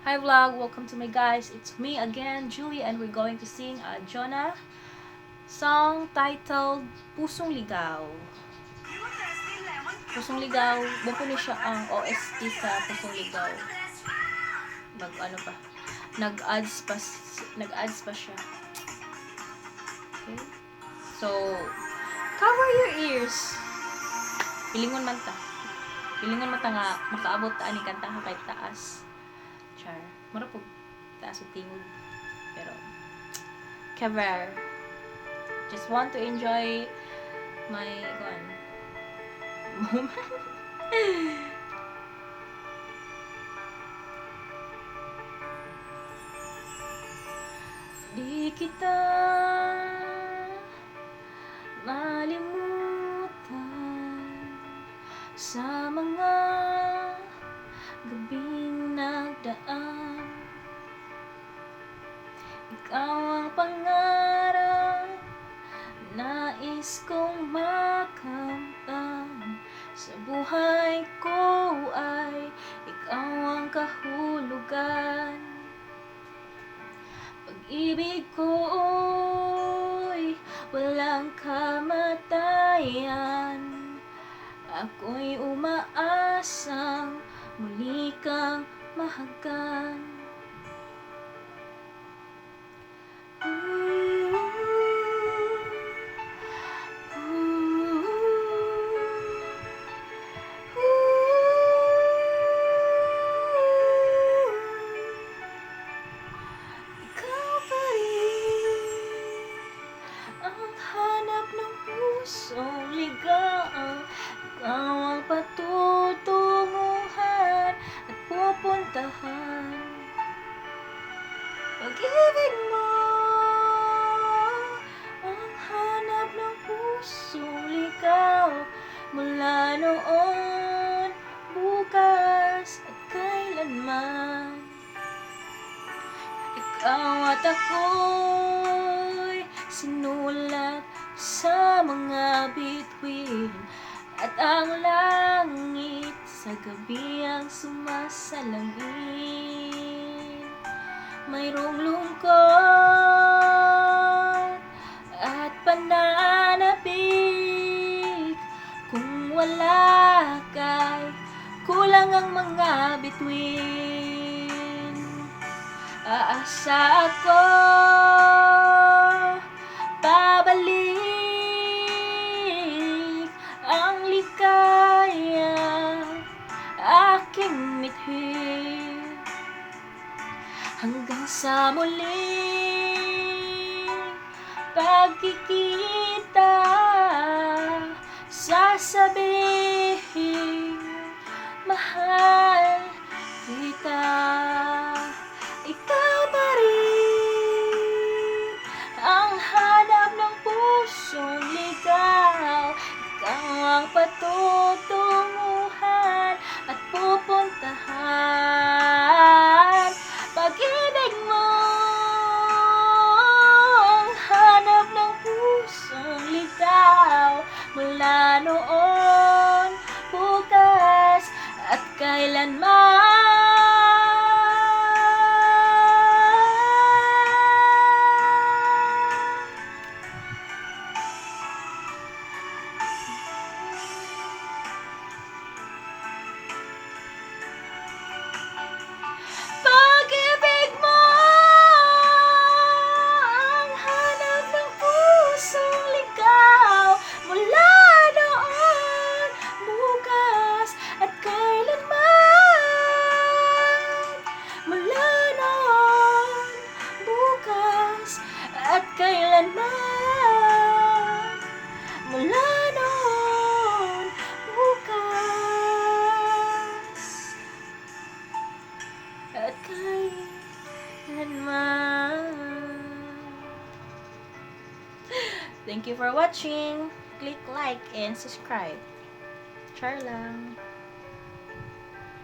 Hi vlog, welcome to my guys. It's me again, Julie, and we're going to sing a Jonah song titled Pusong Ligaw. Pusong Ligaw, buko ni siya ang OST sa Pusong Ligaw. Nag-ads pa siya. Okay? So, cover your ears. Pilingon man ta nga makaabot ta ani kanta ha kay taas. Char. Mura po taas o tingog. Pero cover. Just want to enjoy my moment. Di kita malimutan sa mga gabing nagdaan. Ikaw ang pangarap, nais kong makamtan. Sa buhay ko ay ikaw ang kahulugan. Pag-ibig ko'y walang kamatayan. Ako'y umaasang muli kang mahagan. Ikaw pa rin ang hanap ng pusong ligaw. Ikaw ang patutunguhan at pupuntahan. Pag-ibig mo ang hanap ng pusong ligaw. Mula noon, bukas at kailanman. Ikaw at ako'y sinulat sa mga bituin. At ang langit sa gabi ang sumasalamin. Mayroong lungkot at pananabik. Kung wala kay kulang ang mga bituin. Aasa ako babalik ang likaya aking mithi. Hanggang sa muling pagkikita, sasabihin mahal kita. Ikaw pa rin ang hanap ng pusong ligaw. Ikaw ang patutunguhan at pupuntahan. Pag-ibig mo ang hanap ng pusong ligaw. Mula noon, bukas at kailanman. Pag-ibig mo ang hanap ng pusong ligaw. Mula noon, bukas at kailanman. Mula noon, bukas at kailanman. Mula noon, bukas at kailanman. Thank you for watching. Click like and subscribe. Char lang.